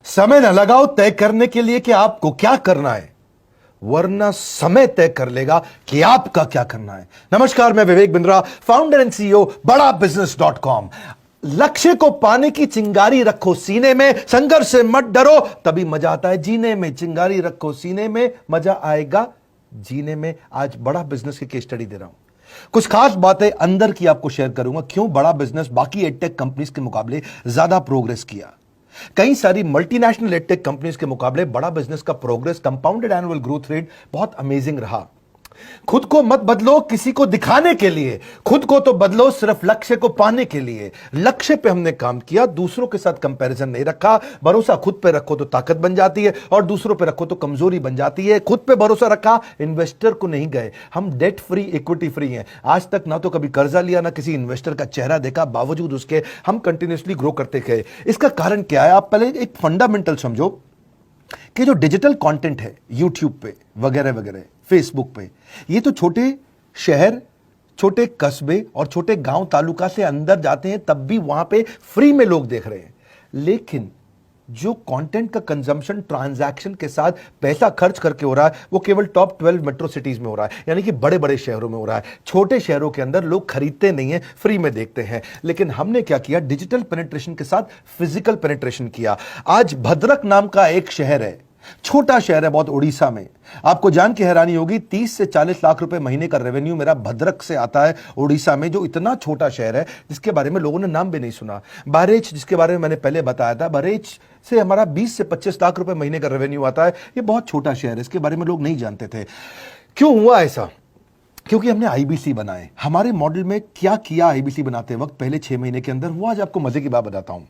समय न लगाओ तय करने के लिए कि आपको क्या करना है, वरना समय तय कर लेगा कि आपका क्या करना है। नमस्कार, मैं Vivek Bindra, founder and CEO बड़ा बिजनेस .com। लक्ष्य को पाने की चिंगारी रखो सीने में, संघर्ष से मत डरो, तभी मजा आता है जीने में। चिंगारी रखो सीने में, मजा आएगा जीने में। आज बड़ा बिजनेस की केस स्टडी दे रहा हूं, कुछ खास बातें अंदर की आपको शेयर करूंगा, क्यों बड़ा बिजनेस बाकी एडटेक कंपनीज के मुकाबले ज्यादा प्रोग्रेस किया। कई सारी मल्टीनेशनल एडटेक कंपनीज के मुकाबले बड़ा बिजनेस का progress, compounded annual growth rate बहुत अमेजिंग रहा। खुद को मत बदलो किसी को दिखाने के लिए, खुद को तो बदलो सिर्फ लक्ष्य को पाने के लिए। लक्ष्य पे हमने काम किया, दूसरों के साथ कंपैरिजन नहीं रखा। भरोसा खुद पे रखो तो ताकत बन जाती है, और दूसरों पे रखो तो कमजोरी बन जाती है। खुद पे भरोसा रखा, इन्वेस्टर को नहीं गए। हम डेट फ्री, इक्विटी फ्री हैं। आज तक ना तो कभी कर्जा लिया, ना किसी इन्वेस्टर का चेहरा देखा, बावजूद उसके हम कंटिन्यूसली ग्रो करते गए। इसका कारण क्या है? आप पहले एक फंडामेंटल समझो कि जो डिजिटल कंटेंट है यूट्यूब पे वगैरह वगैरह, फेसबुक पे, ये तो छोटे शहर, छोटे कस्बे और छोटे गांव तालुका से अंदर जाते हैं, तब भी वहां पे फ्री में लोग देख रहे हैं। लेकिन जो कंटेंट का कंजम्पशन ट्रांजैक्शन के साथ पैसा खर्च करके हो रहा है, वो केवल टॉप 12 मेट्रो सिटीज में हो रहा है, यानी कि बड़े बड़े शहरों में हो रहा है। छोटे शहरों के अंदर लोग खरीदते नहीं है, फ्री में देखते हैं। लेकिन हमने क्या किया? डिजिटल पेनिट्रेशन के साथ फिजिकल पेनिट्रेशन किया। आज भद्रक नाम का एक शहर है, छोटा शहर है बहुत, उड़ीसा में। आपको जान के हैरानी होगी, 30 से 40 लाख रुपए महीने का रेवेन्यू मेरा भद्रक से आता है, उड़ीसा में, जो इतना छोटा शहर है जिसके बारे में लोगों ने नाम भी नहीं सुना। बहरेच, जिसके बारे में मैंने पहले बताया था, बहरेच से हमारा 20 से 25 लाख रुपए महीने का रेवेन्यू आता है। ये बहुत छोटा शहर है, इसके बारे में लोग नहीं जानते थे। क्यों हुआ ऐसा? क्योंकि हमने आईबीसी बनाए। हमारे मॉडल में क्या किया आईबीसी बनाते वक्त, पहले 6 महीने के अंदर, वो आज आपको मजे की बात बताता हूं।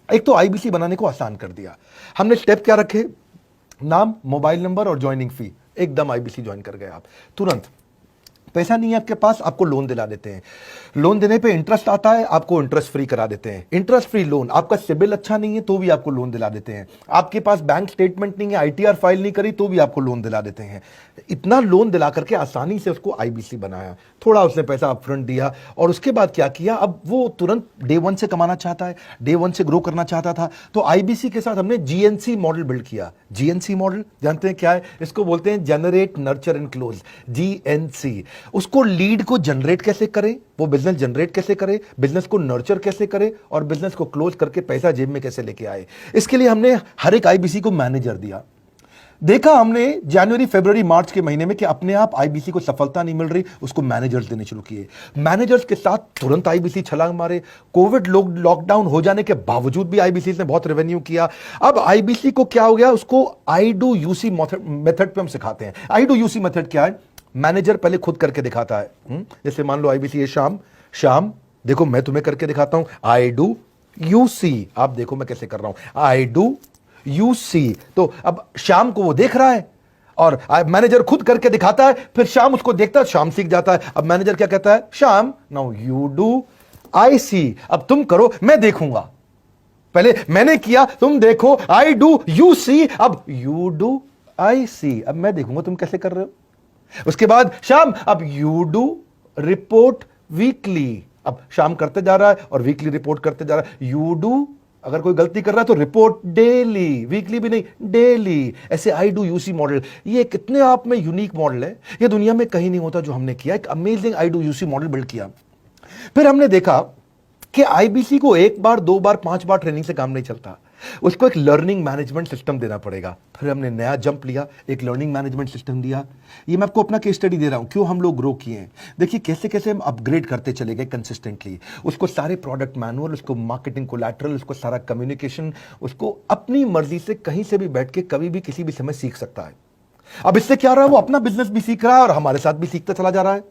एक तो आईबीसी बनाने को आसान कर दिया हमने। स्टेप क्या रखे? नाम, मोबाइल नंबर और ज्वाइनिंग फी। एकदम आईबीसी ज्वाइन कर गए आप तुरंत। पैसा नहीं है आपके पास, आपको लोन दिला देते हैं। लोन देने पे इंटरेस्ट आता है, आपको इंटरेस्ट फ्री करा देते हैं। Interest free loan. आपका सिबिल अच्छा नहीं है तो भी आपको लोन दिला देते हैं। आपके पास बैंक स्टेटमेंट नहीं है, आईटीआर फाइल नहीं करी, तो भी आपको लोन दिला देते हैं। इतना लोन दिला करके आसानी से उसको आईबीसी बनाया। थोड़ा उसने पैसा अपफ्रंट दिया, और उसके बाद क्या किया? अब वो तुरंत डे 1 से कमाना चाहता है, डे 1 से ग्रो करना चाहता था। तो आईबीसी के साथ हमने जीएनसी मॉडल बिल्ड किया। जीएनसी मॉडल जानते हैं क्या है? इसको बोलते हैं generate, nurture and close, GNC. उसको लीड को जनरेट कैसे करें, वो बिजनेस जनरेट कैसे करे, बिजनेस को नर्चर कैसे करे, और बिजनेस को क्लोज करके पैसा जेब में कैसे लेके आए। इसके लिए हमने हर एक आईबीसी को मैनेजर दिया। देखा हमने जनवरी, फरवरी, मार्च के महीने में कि अपने आप आईबीसी को सफलता नहीं मिल रही, उसको मैनेजर्स देने शुरू किए। मैनेजर्स के साथ तुरंत आईबीसी छलांग मारे। कोविड लॉकडाउन हो जाने के बावजूद भी आईबीसी ने बहुत रेवेन्यू किया। अब आईबीसी को क्या हो गया? उसको आई डू यूसी मेथड पे हम सिखाते हैं। आई डू यूसी मेथड क्या है? मैनेजर पहले खुद करके दिखाता है। जैसे मान लो आईबीसी है, शाम देखो मैं तुम्हें करके दिखाता हूं, आई डू यू सी। आप देखो मैं कैसे कर रहा हूं, आई डू यू सी। तो अब शाम को वो देख रहा है, और मैनेजर खुद करके दिखाता है, फिर शाम उसको देखता है, शाम सीख जाता है। अब मैनेजर क्या कहता है? शाम, नाउ यू डू, आई सी। अब तुम करो, मैं देखूंगा। पहले मैंने किया, तुम देखो, आई डू यू सी, अब यू डू आई सी। अब मैं देखूंगा तुम कैसे कर रहे हो। उसके बाद शाम, अब यू डू रिपोर्ट वीकली। अब शाम करते जा रहा है और वीकली रिपोर्ट करते जा रहा है। यू डू, अगर कोई गलती कर रहा है तो रिपोर्ट डेली, वीकली भी नहीं, डेली। ऐसे आई डू यूसी मॉडल, ये कितने आप में यूनिक मॉडल है, ये दुनिया में कहीं नहीं होता जो हमने किया। एक amazing I do UC model build किया। फिर हमने देखा कि आईबीसी को 1 बार, 2 बार, 5 बार ट्रेनिंग से काम नहीं चलता, उसको एक लर्निंग मैनेजमेंट सिस्टम देना पड़ेगा। फिर हमने नया जंप लिया, एक लर्निंग मैनेजमेंट सिस्टम दिया। ये मैं आपको अपना केस स्टडी दे रहा हूं, क्यों हम लोग ग्रो किए हैं। देखिए कैसे कैसे हम अपग्रेड करते चले गए कंसिस्टेंटली। उसको सारे प्रोडक्ट मैनुअल, उसको मार्केटिंग कोलैटरल, उसको सारा कम्युनिकेशन, उसको अपनी मर्जी से कहीं से भी बैठ के कभी भी किसी भी समय सीख सकता है। अब इससे क्या रहा है? वो अपना बिजनेस भी सीख रहा है और हमारे साथ भी सीखता चला जा रहा है।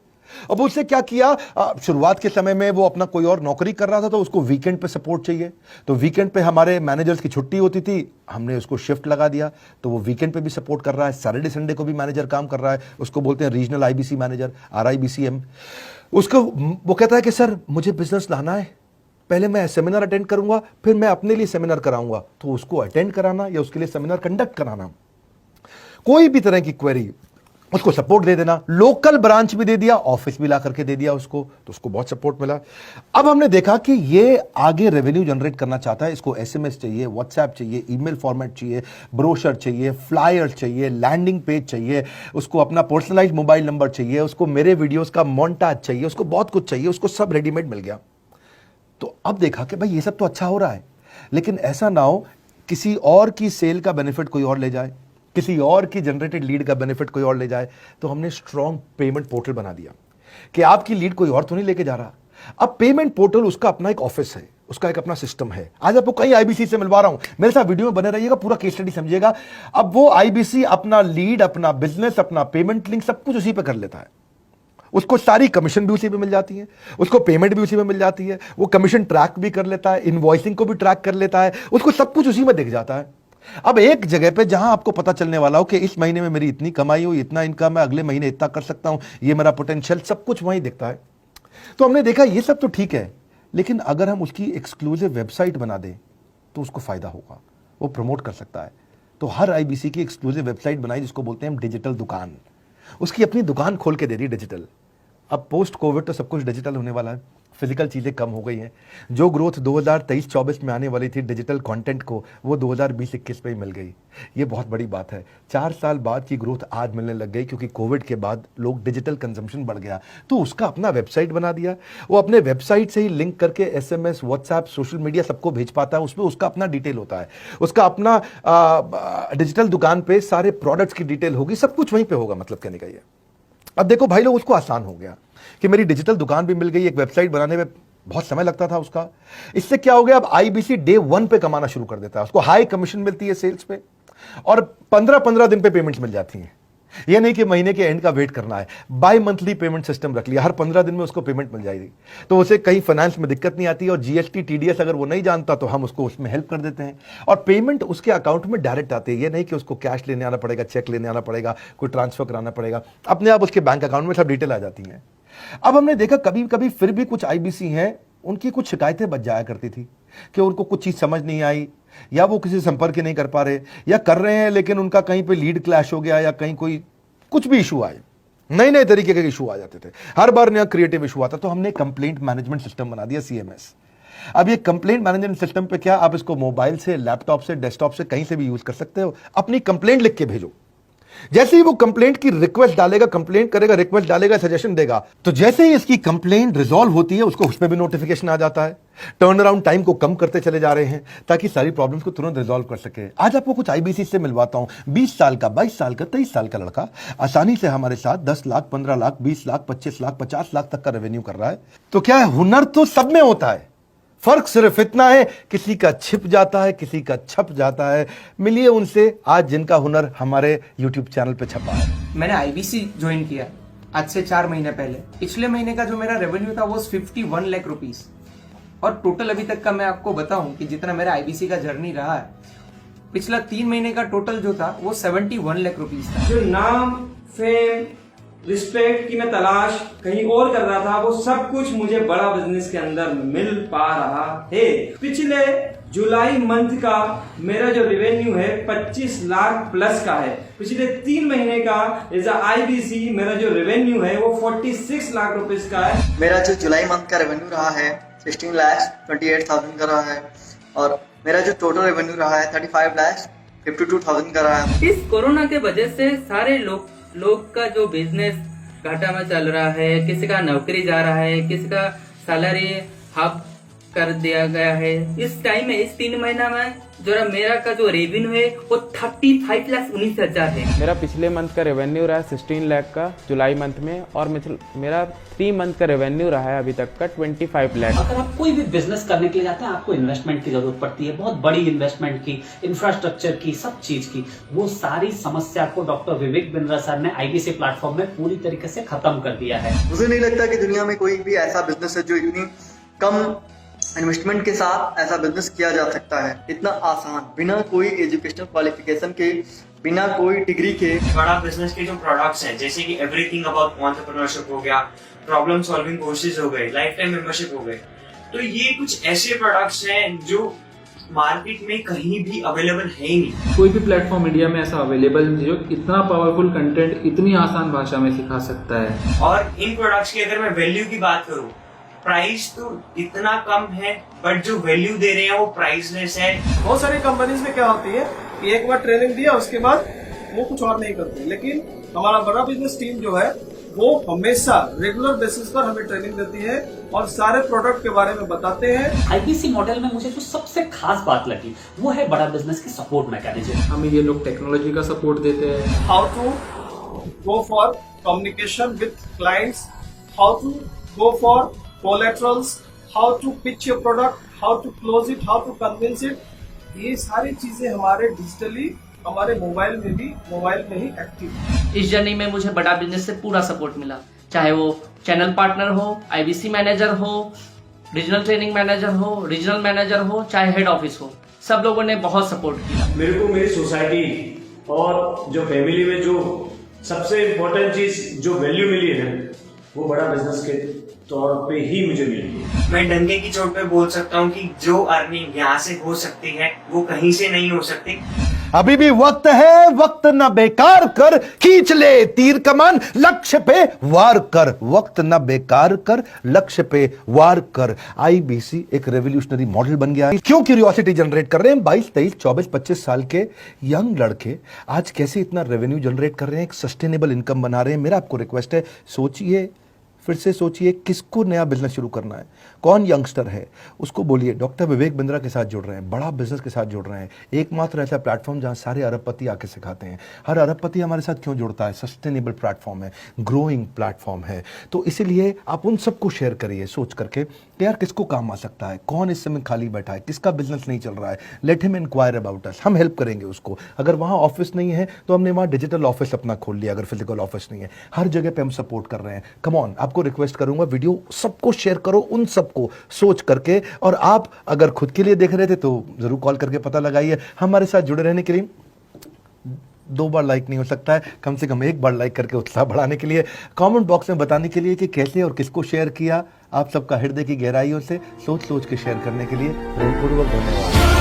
अब उससे क्या किया? शुरुआत के समय में वो अपना कोई और नौकरी कर रहा था, तो उसको वीकेंड पे सपोर्ट चाहिए। तो वीकेंड पे हमारे मैनेजर्स की छुट्टी होती थी, हमने उसको शिफ्ट लगा दिया, तो वो वीकेंड पे भी सपोर्ट कर रहा है। सैटरडे संडे को भी मैनेजर काम कर रहा है। उसको बोलते हैं रीजनल आईबीसी मैनेजर, RIBCM। उसको वो कहता है कि सर मुझे बिजनेस लाना है, पहले मैं सेमिनार अटेंड करूंगा, फिर मैं अपने लिए सेमिनार कराऊंगा। तो उसको अटेंड कराना या उसके लिए सेमिनार कंडक्ट कराना, कोई भी तरह की क्वेरी, उसको सपोर्ट दे देना, लोकल ब्रांच भी दे दिया, ऑफिस भी ला करके दे दिया उसको, तो उसको बहुत सपोर्ट मिला। अब हमने देखा कि ये आगे रेवेन्यू जनरेट करना चाहता है, इसको एसएमएस चाहिए, व्हाट्सएप चाहिए, ईमेल फॉर्मेट चाहिए, ब्रोशर चाहिए, फ्लायर चाहिए, लैंडिंग पेज चाहिए, उसको अपना पर्सनलाइज्ड मोबाइल नंबर चाहिए, उसको मेरे वीडियोस का मोन्टाज चाहिए, उसको बहुत कुछ चाहिए, उसको सब रेडीमेड मिल गया। तो अब देखा कि भाई ये सब तो अच्छा हो रहा है, लेकिन ऐसा ना हो किसी और की सेल का बेनिफिट कोई और ले जाए, किसी और की जनरेटेड लीड का बेनिफिट कोई और ले जाए। तो हमने स्ट्रॉन्ग पेमेंट पोर्टल बना दिया कि आपकी लीड कोई और तो नहीं लेके जा रहा। अब पेमेंट पोर्टल उसका अपना एक ऑफिस है, उसका एक अपना सिस्टम है। आज आपको कई आईबीसी से मिलवा रहा हूं, मेरे साथ वीडियो में बने रहिएगा, पूरा केस स्टडी समझिएगा। अब वो आईबीसी अपना लीड, अपना बिजनेस, अपना पेमेंट लिंक सब कुछ उसी पे कर लेता है। उसको सारी कमीशन भी उसी पे मिल जाती है, उसको पेमेंट भी उसी में मिल जाती है, वो कमीशन ट्रैक भी कर लेता है, इनवॉइसिंग को भी ट्रैक कर लेता है, उसको सब कुछ उसी में दिख जाता है। अब एक जगह पे जहां आपको पता चलने वाला हो कि इस महीने में मेरी इतनी कमाई हुई, इतना इनकम है, अगले महीने इतना कर सकता हूं, ये मेरा पोटेंशियल, सब कुछ वहीं दिखता है। तो हमने देखा ये सब तो ठीक है, लेकिन अगर हम उसकी एक्सक्लूसिव वेबसाइट बना दें तो उसको फायदा होगा, वो प्रमोट कर सकता है। तो हर आईबीसी की एक्सक्लूसिव वेबसाइट बनाई, जिसको बोलते हैं हम डिजिटल दुकान। उसकी अपनी दुकान खोल के दे दी डिजिटल। अब पोस्ट कोविड तो सब कुछ डिजिटल होने वाला है, फिजिकल चीज़ें कम हो गई हैं। जो ग्रोथ 2023-24 में आने वाली थी डिजिटल कंटेंट को, वो 2020-21 में ही मिल गई। ये बहुत बड़ी बात है। 4 साल बाद की ग्रोथ आज मिलने लग गई, क्योंकि कोविड के बाद लोग डिजिटल कंजम्पशन बढ़ गया। तो उसका अपना वेबसाइट बना दिया, वो अपने वेबसाइट से ही लिंक करके एसएमएस, व्हाट्सएप, सोशल मीडिया सबको भेज पाता है। उसमें उसका अपना डिटेल होता है, उसका अपना डिजिटल दुकान पे सारे प्रोडक्ट्स की डिटेल होगी, सब कुछ वहीं पे होगा। मतलब कहने का ये, अब देखो भाई लोग, उसको आसान हो गया कि मेरी डिजिटल दुकान भी मिल गई। एक वेबसाइट बनाने में बहुत समय लगता था उसका। इससे क्या हो गया, अब आईबीसी डे 1 पे कमाना शुरू कर देता है। उसको हाई कमीशन मिलती है सेल्स पे, और 15-15 दिन पे पेमेंट्स मिल जाती हैं। ये नहीं कि महीने के एंड का वेट करना है, बाई मंथली पेमेंट सिस्टम रख लिया, हर 15 दिन में उसको पेमेंट मिल जाएगी। तो उसे कहीं फाइनेंस में दिक्कत नहीं आती, और जीएसटी, टीडीएस अगर वो नहीं जानता तो हम उसको उसमें हेल्प कर देते हैं, और पेमेंट उसके अकाउंट में डायरेक्ट आती है। ये नहीं कि उसको कैश लेने आना पड़ेगा, चेक लेने आना पड़ेगा, कोई ट्रांसफर कराना पड़ेगा, अपने आप उसके बैंक अकाउंट में सब डिटेल आ जाती हैं। अब हमने देखा कभी कभी फिर भी कुछ आईबीसी हैं, उनकी कुछ शिकायतें बच जाया करती थी कि उनको कुछ चीज समझ नहीं आई, या वो किसी संपर्क ही नहीं कर पा रहे, या कर रहे हैं लेकिन उनका कहीं पे लीड क्लैश हो गया, या कहीं कोई कुछ भी इशू आए, नए नए तरीके के इशू आ जाते थे, हर बार नया क्रिएटिव इशू आता। तो हमने कंप्लेंट मैनेजमेंट सिस्टम बना दिया, सीएमएस। अब ये कंप्लेंट मैनेजमेंट सिस्टम पे क्या, आप इसको मोबाइल से, लैपटॉप से, डेस्कटॉप से, कहीं से भी यूज कर सकते हो। अपनी कंप्लेंट लिख के भेजो, जैसे ही वो कंप्लेंट की रिक्वेस्ट डालेगा, कंप्लेंट करेगा, रिक्वेस्ट डालेगा, सजेशन देगा, तो जैसे ही इसकी कंप्लेंट रिजॉल्व होती है, उसको उस पर भी नोटिफिकेशन आ जाता है। टर्न अराउंड टाइम को कम करते चले जा रहे हैं, ताकि सारी प्रॉब्लम्स को तुरंत रिजॉल्व कर सके। आज आपको कुछ आईबीसी से मिलवाता हूं। 20 साल का, 22 साल का, 23 साल का लड़का आसानी से हमारे साथ 10 लाख, 15 लाख, 20 लाख, 25 लाख, 50 लाख तक का रेवेन्यू कर रहा है। तो क्या है, हुनर तो सब में होता है, फर्क सिर्फ इतना है, किसी का छिप जाता है, किसी का छप जाता है। मिलिए उनसे आज, जिनका हुनर हमारे यूट्यूब चैनल पे छपा है। मैंने आईबीसी ज्वाइन किया आज से 4 महीने पहले। पिछले महीने का जो मेरा रेवेन्यू था वो 51 लाख रुपीस, और टोटल अभी तक का मैं आपको बताऊं कि जितना मेरा आईबीसी का जर्नी रहा है, पिछला 3 महीने का टोटल जो था वो 71 लाख रुपीस था। जो नाम, फेम, रिस्पेक्ट की मैं तलाश कहीं और कर रहा था, वो सब कुछ मुझे बड़ा बिजनेस के अंदर मिल पा रहा है। पिछले जुलाई मंथ का मेरा जो रेवेन्यू है 25 लाख प्लस का है। पिछले 3 महीने का एज आईबीसी मेरा जो रेवेन्यू है वो 46 लाख रुपीस का है। मेरा जो जुलाई मंथ का रेवेन्यू रहा है 16 लाख 28,000 का रहा है, और मेरा जो टोटल रेवेन्यू रहा है 35 लाख 52,000 का रहा है। इस कोरोना के वजह से सारे लोग का जो बिजनेस घाटा में चल रहा है, किसी का नौकरी जा रहा है, किसी का सैलरी हाफ कर दिया गया है। इस टाइम में, इस 3 महीना में जो मेरा का जो रेवेन्यू है वो 35,19,000 है। मेरा पिछले मंथ का रेवेन्यू रहा है 16 लाख का जुलाई मंथ में, और मेरा 3 मंथ का रेवेन्यू रहा है अभी तक का 25 लाख। अगर आप कोई भी बिजनेस करने के लिए जाते हैं, आपको इन्वेस्टमेंट की जरूरत पड़ती है, बहुत बड़ी इन्वेस्टमेंट की, इंफ्रास्ट्रक्चर की, सब चीज की। वो सारी समस्या को डॉक्टर विवेक बिंद्रा सर ने आईबीसी प्लेटफॉर्म में पूरी तरीके से खत्म कर दिया है। मुझे नहीं लगता कि दुनिया में कोई भी ऐसा बिजनेस है जो इतनी कम इन्वेस्टमेंट के साथ ऐसा बिजनेस किया जा सकता है, इतना आसान, बिना कोई एजुकेशनल क्वालिफिकेशन के, बिना कोई डिग्री के। बड़ा बिजनेस के जो प्रोडक्ट्स हैं, जैसे कि एवरीथिंग अबाउट एंटरप्रेन्योरशिप हो गया, प्रॉब्लम सॉल्विंग कोर्सेज हो गए, लाइफ टाइम मेंबरशिप हो गए, तो ये कुछ ऐसे प्रोडक्ट्स हैं जो मार्केट में कहीं भी अवेलेबल है ही नहीं। कोई भी प्लेटफॉर्म इंडिया में ऐसा अवेलेबल नहीं जो इतना पावरफुल कंटेंट इतनी आसान भाषा में सिखा सकता है। और इन प्रोडक्ट्स की अगर मैं वैल्यू की बात करूं, प्राइस तो इतना कम है बट जो वैल्यू दे रहे हैं वो प्राइसलेस है। बहुत सारी कंपनीज में क्या होती है कि एक बार ट्रेनिंग दिया उसके बाद वो कुछ और नहीं करते, लेकिन हमारा बड़ा बिजनेस टीम जो है वो हमेशा रेगुलर बेसिस पर हमें ट्रेनिंग देती है और सारे प्रोडक्ट के बारे में बताते हैं। आईबीसी मॉडल में मुझे जो सबसे खास बात लगी वो है बड़ा बिजनेस की सपोर्ट मैकेनिज्म। हमें ये लोग टेक्नोलॉजी का सपोर्ट देते हैं। How to go for communication with clients, how to go for collaterals, how to pitch your product, how to close it, how to convince it, ये सारी चीजें हमारे डिजिटली हमारे मोबाइल में ही एक्टिव है। इस जर्नी में मुझे बड़ा बिजनेस से पूरा सपोर्ट मिला, चाहे वो चैनल पार्टनर हो, आईबीसी मैनेजर हो, रीजनल ट्रेनिंग मैनेजर हो, रीजनल मैनेजर हो, चाहे हेड ऑफिस हो, सब लोगों ने बहुत सपोर्ट किया। मेरे को मेरी सोसाइटी और जो फैमिली में जो सबसे इम्पोर्टेंट चीज जो वैल्यू मिली है वो बड़ा बिजनेस के तौर पे ही मुझे मिली है। मैं डंके की चोट पे बोल सकता हूँ कि जो अर्निंग यहाँ से हो सकती है वो कहीं से नहीं हो सकती। अभी भी वक्त है, वक्त न बेकार कर, खींच ले तीर कमान, लक्ष्य पे वार कर, वक्त न बेकार कर, लक्ष्य पे वार कर। आईबीसी एक रेवोल्यूशनरी मॉडल बन गया है। क्यों क्यूरियोसिटी जनरेट कर रहे हैं 22, 23, 24, 25 साल के यंग लड़के आज कैसे इतना रेवेन्यू जनरेट कर रहे हैं, एक सस्टेनेबल इनकम बना रहे हैं। मेरा आपको रिक्वेस्ट है, सोचिए, फिर से सोचिए, किसको नया बिजनेस शुरू करना है, कौन यंगस्टर है, उसको बोलिए डॉक्टर विवेक बिंद्रा के साथ जुड़ रहे हैं, बड़ा बिजनेस के साथ जुड़ रहे हैं। एकमात्र ऐसा प्लेटफॉर्म जहां सारे अरबपति आके सिखाते हैं। हर अरबपति हमारे साथ क्यों जुड़ता है? सस्टेनेबल प्लेटफॉर्म है, ग्रोइंग प्लेटफॉर्म है। तो इसीलिए आप उन सबको शेयर करिए सोच करके कि यार किसको काम आ सकता है, कौन इस समय खाली बैठा है, किसका बिजनेस नहीं चल रहा है, let him inquire about us, हम हेल्प करेंगे उसको। अगर वहाँ ऑफिस नहीं है तो हमने वहाँ डिजिटल ऑफिस अपना खोल लिया, अगर फिजिकल ऑफिस नहीं है, हर जगह पे हम सपोर्ट कर रहे हैं। कम ऑन, आपको रिक्वेस्ट करूंगा वीडियो सबको शेयर करो, उन सबको सोच करके। और आप अगर खुद के लिए देख रहे थे तो जरूर कॉल करके पता लगाइए। हमारे साथ जुड़े रहने के लिए 2 बार लाइक नहीं हो सकता है, कम से कम 1 बार लाइक करके उत्साह बढ़ाने के लिए, कमेंट बॉक्स में बताने के लिए कि कैसे और किसको शेयर किया। आप सबका हृदय की गहराइयों से सोच सोच के शेयर करने के लिए प्रेमपूर्वक धन्यवाद।